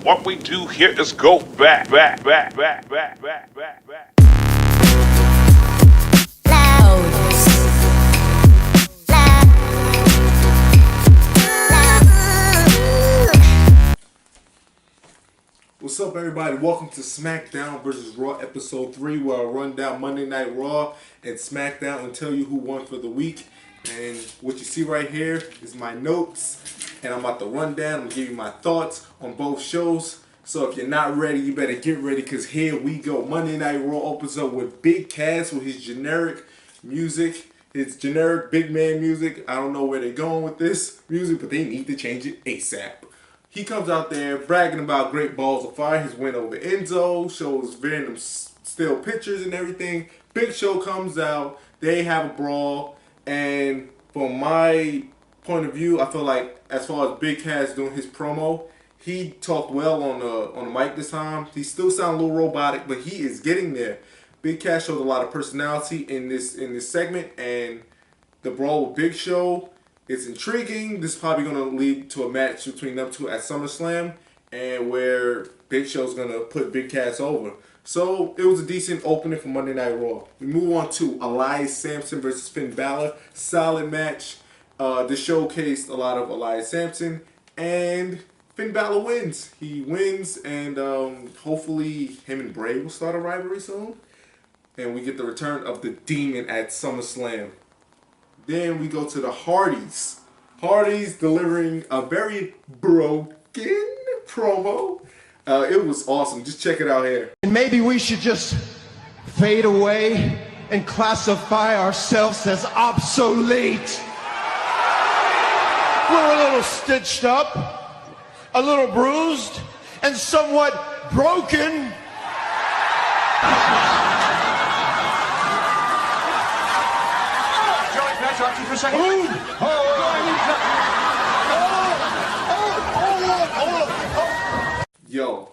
What we do here is go back. What's up, everybody? Welcome to Smackdown Vs Raw Episode 3, where I run down Monday Night Raw and Smackdown and tell you who won for the week. And what you see right here is my notes, and I'm about to run down and give you my thoughts on both shows. So if you're not ready, you better get ready, because here we go. Monday Night Raw opens up with Big Cass with his generic music, his generic big man music. I don't know where they're going with this music, but they need to change it ASAP. He comes out there bragging about Great Balls of Fire, his win over Enzo, shows random still pictures and everything. Big Show comes out, they have a brawl, and from my point of view, I feel like as far as Big Cass doing his promo, he talked well on the mic this time. He still sounds a little robotic, but he is getting there. Big Cass showed a lot of personality in this segment, and the brawl with Big Show, it's intriguing. This is probably going to lead to a match between them two at Summerslam, and where Big Show's going to put Big Cass over. So it was a decent opening for Monday Night Raw. We move on to Elias Sampson versus Finn Balor. Solid match. This showcased a lot of Elias Sampson, and Finn Balor wins. He wins, and hopefully him and Bray will start a rivalry soon. And we get the return of the Demon at SummerSlam. Then we go to the Hardys. Hardys delivering a very broken promo. It was awesome. Just check it out here. And maybe we should just fade away and classify ourselves as obsolete. We're a little stitched up, a little bruised, and somewhat broken. Talk to you for a second. Yo,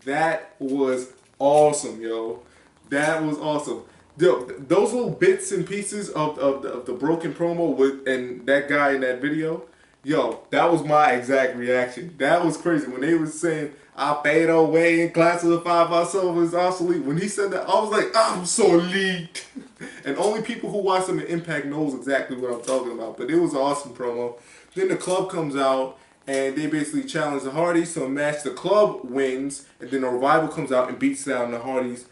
that was awesome, yo. That was awesome. Yo, those little bits and pieces of the broken promo with and that guy in that video, yo, that was my exact reaction. That was crazy. When they were saying, I fade away and classify myself as obsolete. When he said that, I was like, I'm so elite. And only people who watch them in Impact knows exactly what I'm talking about. But it was an awesome promo. Then the club comes out, and they basically challenge the Hardys to a match. The club wins, and then the Revival comes out and beats down the Hardys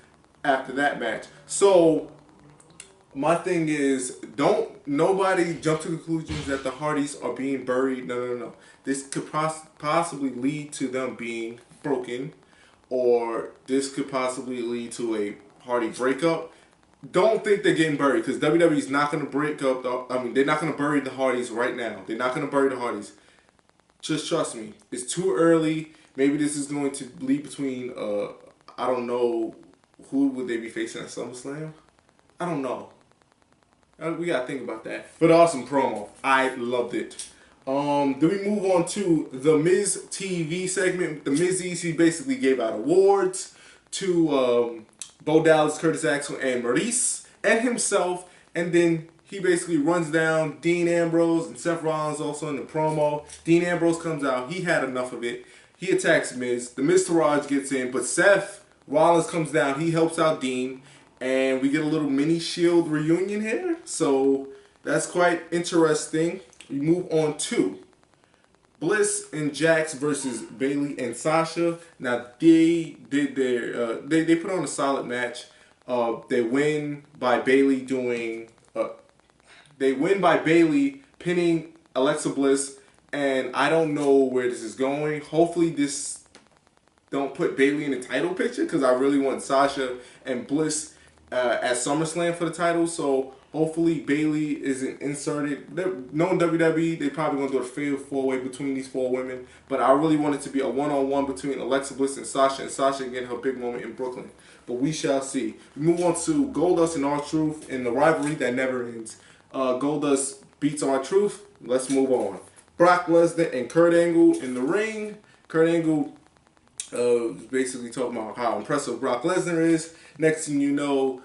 after that match. So my thing is, don't nobody jump to conclusions that the Hardys are being buried. No. This could possibly lead to them being broken, or this could possibly lead to a Hardy breakup. Don't think they're getting buried, because WWE's not going to break up. They're not going to bury the Hardys right now. They're not going to bury the Hardys. Just trust me. It's too early. Maybe this is going to lead between, I don't know, who would they be facing at SummerSlam? I don't know. We got to think about that. But awesome promo. I loved it. Then we move on to the Miz TV segment. The Mizzies, he basically gave out awards to Bo Dallas, Curtis Axel, and Maurice, and himself. And then he basically runs down Dean Ambrose and Seth Rollins also in the promo. Dean Ambrose comes out. He had enough of it. He attacks Miz. The Miz Taraj gets in, but Seth Rollins comes down. He helps out Dean, and we get a little mini Shield reunion here. So that's quite interesting. We move on to Bliss and Jax versus Bayley and Sasha. Now they did their they put on a solid match. They win by Bayley pinning Alexa Bliss, and I don't know where this is going. Hopefully this don't put Bayley in the title picture, because I really want Sasha and Bliss at SummerSlam for the title. So hopefully Bayley isn't inserted. Knowing WWE, they probably going to do a fatal four-way between these four women. But I really want it to be a one-on-one between Alexa Bliss and Sasha getting her big moment in Brooklyn. But we shall see. We move on to Goldust and R-Truth in the rivalry that never ends. Goldust beats R-Truth. Let's move on. Brock Lesnar and Kurt Angle in the ring. Kurt Angle basically talking about how impressive Brock Lesnar is. Next thing you know,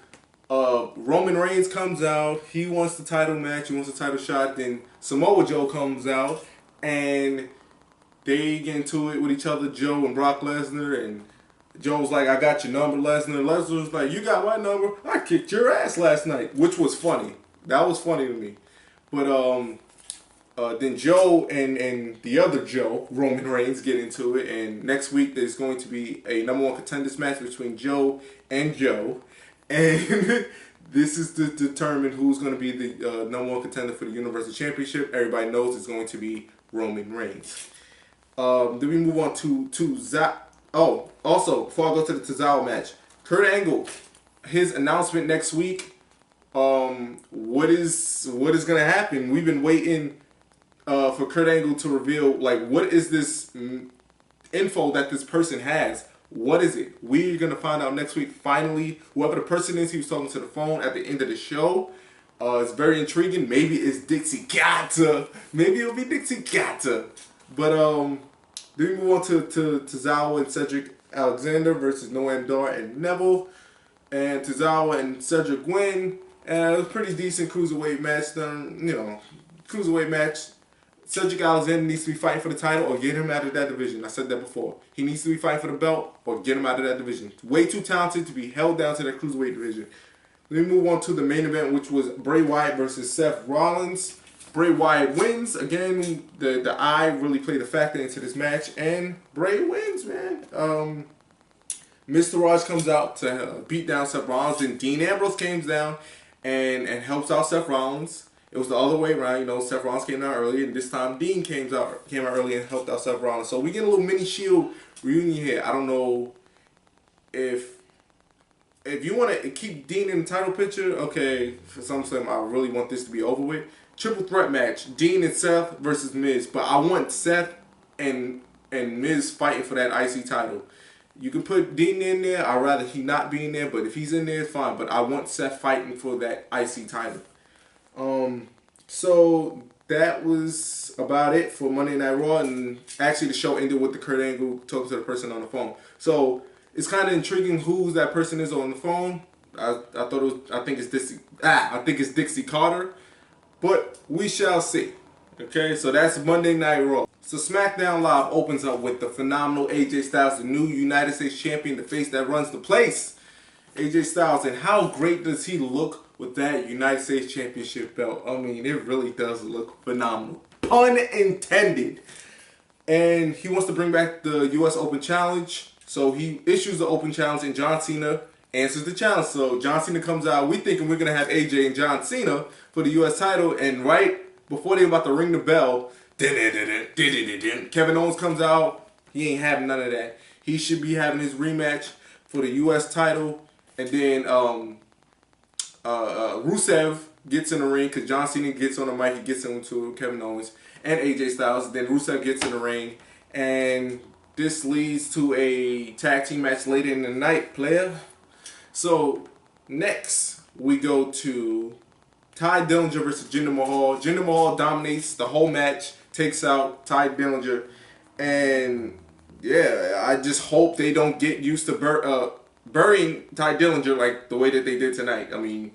Roman Reigns comes out. He wants the title match. He wants the title shot. Then Samoa Joe comes out, and they get into it with each other, Joe and Brock Lesnar, and Joe's like, I got your number, Lesnar. Lesnar's like, you got my number? I kicked your ass last night, which was funny. That was funny to me. But then Joe and the other Joe, Roman Reigns, get into it, and next week there's going to be a #1 contenders match between Joe and Joe, and this is to determine who's going to be the #1 contender for the Universal Championship. Everybody knows it's going to be Roman Reigns. Then we move on to Oh, also, before I go to the Tozawa match, Kurt Angle, his announcement next week. What is going to happen? We've been waiting for Kurt Angle to reveal, like, what is this info that this person has? What is it? We're going to find out next week, finally. Whoever the person is, he was talking to the phone at the end of the show. It's very intriguing. Maybe it's Dixie Gata. Maybe it'll be Dixie Gata. But, then we move on to Tozawa and Cedric Alexander versus Noam Dar and Neville. And Tozawa and Cedric win. And it was a pretty decent cruiserweight match. Cruiserweight match. Cedric Alexander needs to be fighting for the title or get him out of that division. I said that before. He needs to be fighting for the belt or get him out of that division. Way too talented to be held down to that cruiserweight division. Then we move on to the main event, which was Bray Wyatt versus Seth Rollins. Bray Wyatt wins. Again, the eye really played a factor into this match. And Bray wins, man. Mr. Raj comes out to beat down Seth Rollins. Then Dean Ambrose comes down and helps out Seth Rollins. It was the other way around. You know, Seth Rollins came out early. And this time, Dean came out early and helped out Seth Rollins. So we get a little mini Shield reunion here. I don't know if you want to keep Dean in the title picture, okay, for SummerSlam, I really want this to be over with. Triple threat match, Dean and Seth versus Miz. But I want Seth and Miz fighting for that IC title. You can put Dean in there. I'd rather he not be in there, but if he's in there, it's fine. But I want Seth fighting for that IC title. So that was about it for Monday Night Raw. And actually, the show ended with the Kurt Angle talking to the person on the phone. So it's kind of intriguing who that person is on the phone. I think it's Dixie Carter. But we shall see. Okay, so that's Monday Night Raw. So SmackDown Live opens up with the phenomenal AJ Styles, the new United States Champion, the face that runs the place. AJ Styles, and how great does he look with that United States Championship belt? I mean, it really does look phenomenal. Pun intended. And he wants to bring back the US Open Challenge. So he issues the Open Challenge and John Cena answers the challenge. So John Cena comes out. We thinking we're going to have AJ and John Cena for the US title. And right before they're about to ring the bell, Kevin Owens comes out. He ain't having none of that. He should be having his rematch for the US title. And then Rusev gets in the ring because John Cena gets on the mic. He gets into Kevin Owens and AJ Styles. Then Rusev gets in the ring. And this leads to a tag team match later in the night, player. So next we go to Ty Dillinger versus Jinder Mahal. Jinder Mahal dominates the whole match, takes out Ty Dillinger, and yeah, I just hope they don't get used to burying Ty Dillinger like the way that they did tonight. I mean,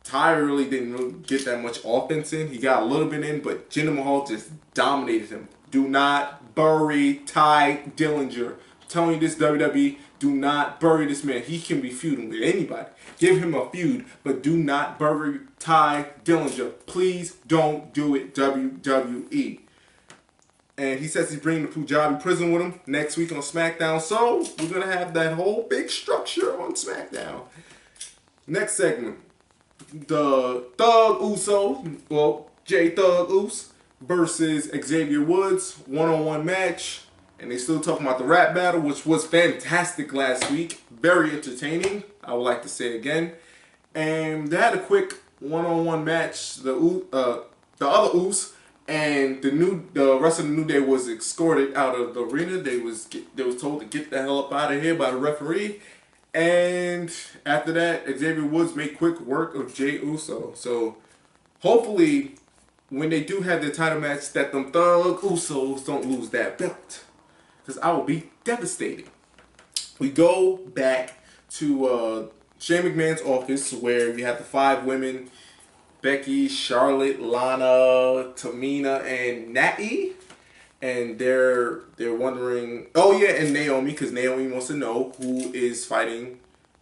Ty really didn't get that much offense in. He got a little bit in, but Jinder Mahal just dominated him. Do not bury Ty Dillinger. I'm telling you this, WWE. Do not bury this man. He can be feuding with anybody. Give him a feud, but do not bury Ty Dillinger. Please don't do it, WWE. And he says he's bringing the Punjabi prison with him next week on SmackDown. So we're going to have that whole big structure on SmackDown. Next segment. The Thug Uso, well, J Thug Us versus Xavier Woods. One-on-one match. And they still talking about the rap battle, which was fantastic last week. Very entertaining, I would like to say again. And they had a quick one-on-one match. The other Us and the rest of the New Day was escorted out of the arena. They was told to get the hell up out of here by the referee. And after that, Xavier Woods made quick work of Jey Uso. So hopefully, when they do have the title match, that them Thug Usos don't lose that belt. Because I will be devastated. We go back to Shane McMahon's office where we have the 5 women. Becky, Charlotte, Lana, Tamina, and Natty. and they're wondering. Oh yeah, and Naomi, because Naomi wants to know who is fighting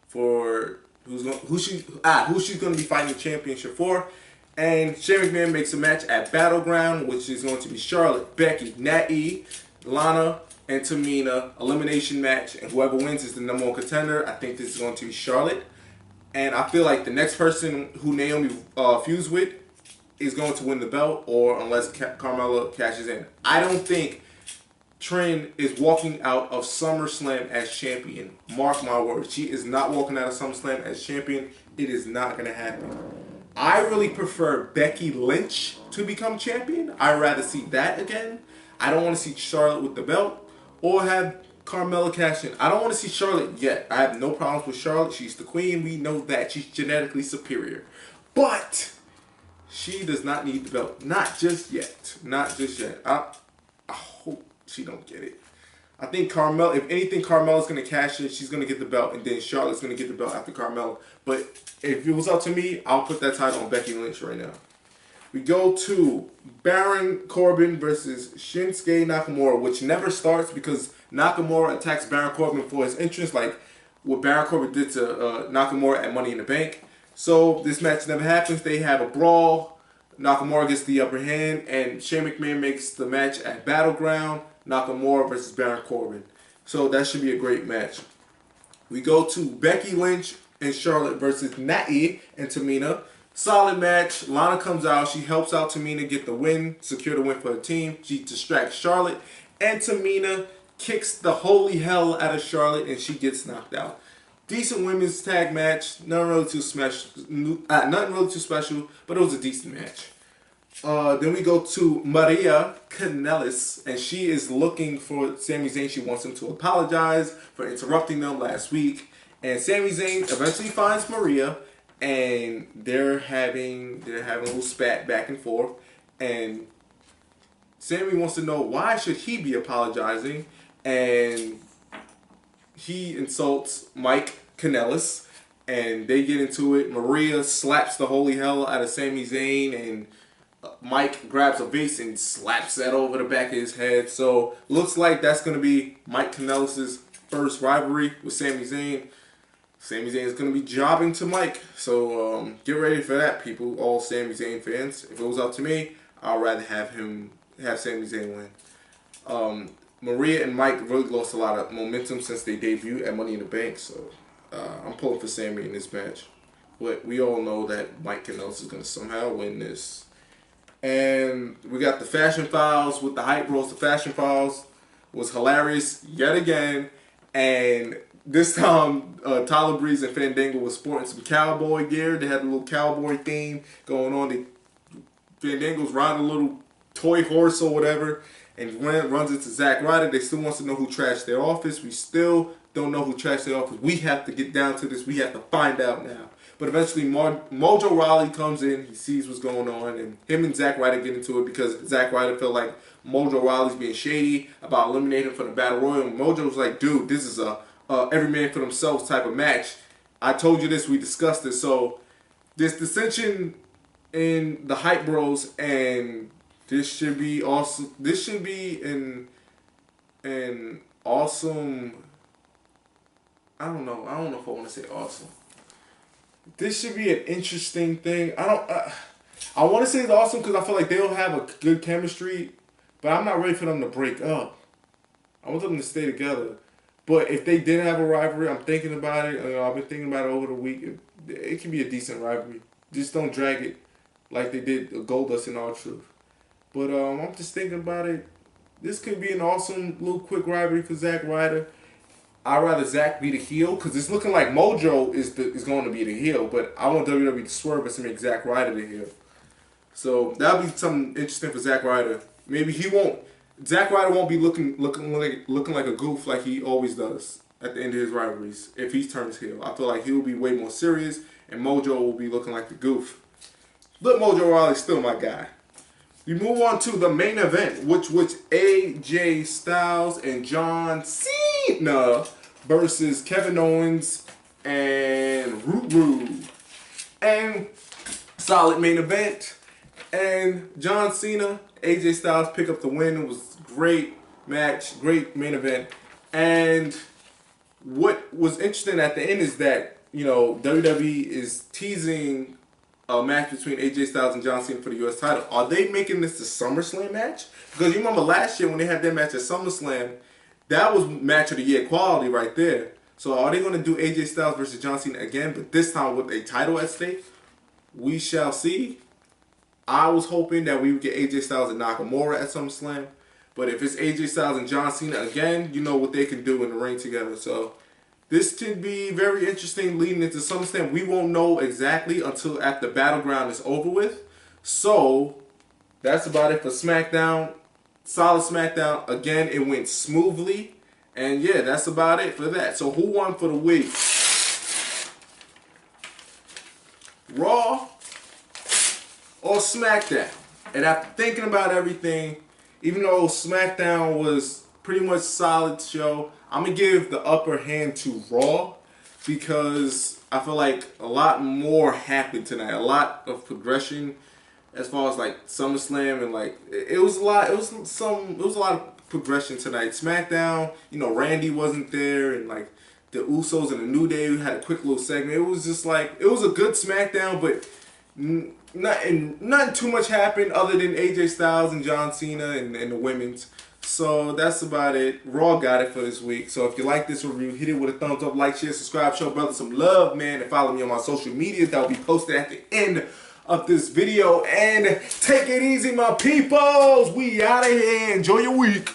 for who she's going to be fighting the championship for. And Shane McMahon makes a match at Battleground, which is going to be Charlotte, Becky, Natty, Lana, and Tamina elimination match, and whoever wins is the #1 contender. I think this is going to be Charlotte, and I feel like the next person who Naomi feuds with is going to win the belt, or unless Carmella cashes in. I don't think Trent is walking out of SummerSlam as champion. Mark my words, she is not walking out of SummerSlam as champion. It is not going to happen. I really prefer Becky Lynch to become champion. I'd rather see that again. I don't want to see Charlotte with the belt or have Carmella cash in. I don't want to see Charlotte yet. I have no problems with Charlotte. She's the queen. We know that. She's genetically superior. But she does not need the belt. Not just yet. Not just yet. I hope she don't get it. I think Carmella, if anything, Carmella's going to cash in. She's going to get the belt, and then Charlotte's going to get the belt after Carmella. But if it was up to me, I'll put that title on Becky Lynch right now. We go to Baron Corbin versus Shinsuke Nakamura, which never starts because Nakamura attacks Baron Corbin for his entrance, like what Baron Corbin did to Nakamura at Money in the Bank. So this match never happens. They have a brawl. Nakamura gets the upper hand, and Shane McMahon makes the match at Battleground. Nakamura versus Baron Corbin. So that should be a great match. We go to Becky Lynch and Charlotte versus Natty and Tamina. Solid match. Lana comes out. She helps out Tamina get the win, secure the win for her team. She distracts Charlotte, and Tamina kicks the holy hell out of Charlotte, and she gets knocked out. Decent women's tag match. Nothing really too special, but it was a decent match. Then we go to Maria Kanellis, and she is looking for Sami Zayn. She wants him to apologize for interrupting them last week. And Sami Zayn eventually finds Maria, and they're having a little spat back and forth. And Sami wants to know why should he be apologizing, and he insults Mike Kanellis, and they get into it. Maria slaps the holy hell out of Sami Zayn, and Mike grabs a vase and slaps that over the back of his head. So looks like that's going to be Mike Kanellis' first rivalry with Sami Zayn. Sami Zayn is going to be jobbing to Mike. So get ready for that, people, all Sami Zayn fans. If it was up to me, I'd rather have Sami Zayn win. Maria and Mike really lost a lot of momentum since they debuted at Money in the Bank. So I'm pulling for Sami in this match. But we all know that Mike Kanellis is going to somehow win this. And we got the Fashion Files with the Hype Bros. The Fashion Files was hilarious yet again. And this time, Tyler Breeze and Fandango was sporting some cowboy gear. They had a little cowboy theme going on. Fandango's riding a little toy horse or whatever. And when it runs into Zack Ryder, they still wants to know who trashed their office. We still don't know who trashed their office. We have to get down to this. We have to find out now. But eventually, Mojo Rawley comes in. He sees what's going on, and him and Zack Ryder get into it because Zack Ryder felt like Mojo Rawley's being shady about eliminating him from the Battle Royal. And Mojo was like, dude, this is a every man for themselves type of match. I told you this. We discussed this. So this dissension in the Hype Bros, and this should be awesome. This should be an awesome. I don't know if I want to say awesome. This should be an interesting thing. I want to say it's awesome because I feel like they'll have a good chemistry, but I'm not ready for them to break up. I want them to stay together. But if they didn't have a rivalry, I'm thinking about it. I've been thinking about it over the week. It can be a decent rivalry. Just don't drag it like they did Goldust and R-Truth. But I'm just thinking about it. This could be an awesome little quick rivalry for Zack Ryder. I'd rather Zack be the heel because it's looking like Mojo is going to be the heel, but I want WWE to swerve us to make Zack Ryder the heel. So that'll be something interesting for Zack Ryder. Maybe he won't. Zack Ryder won't be looking like a goof like he always does at the end of his rivalries if he turns heel. I feel like he'll be way more serious, and Mojo will be looking like the goof. But Mojo Rawley's still my guy. We move on to the main event, which AJ Styles and John Cena versus Kevin Owens and Ruru. And solid main event. And John Cena AJ Styles pick up the win. It was a great match, great main event. And what was interesting at the end is that, you know, WWE is teasing a match between AJ Styles and John Cena for the U.S. title. Are they making this the SummerSlam match? Because you remember last year when they had their match at SummerSlam, that was match of the year quality right there. So are they going to do AJ Styles versus John Cena again, but this time with a title at stake? We shall see. I was hoping that we would get AJ Styles and Nakamura at SummerSlam. But if it's AJ Styles and John Cena again, you know what they can do in the ring together. So this could be very interesting leading into SummerSlam. We won't know exactly until after Battleground is over with. So that's about it for SmackDown. Solid SmackDown. Again, it went smoothly. And yeah, that's about it for that. So who won for the week? Raw or SmackDown? And after thinking about everything, even though SmackDown was pretty much solid show, I'm going to give the upper hand to Raw because I feel like a lot more happened tonight. A lot of progression as far as like SummerSlam and like it was a lot of progression tonight. SmackDown, you know, Randy wasn't there and like the Usos and the New Day had a quick little segment. It was just like it was a good SmackDown, but nothing too much happened other than AJ Styles and John Cena and the women's. So that's about it. Raw got it for this week. So if you like this review, hit it with a thumbs up, like, share, subscribe, show brother some love, man, and follow me on my social medias that will be posted at the end of this video. And take it easy, my peoples. We out of here. Enjoy your week.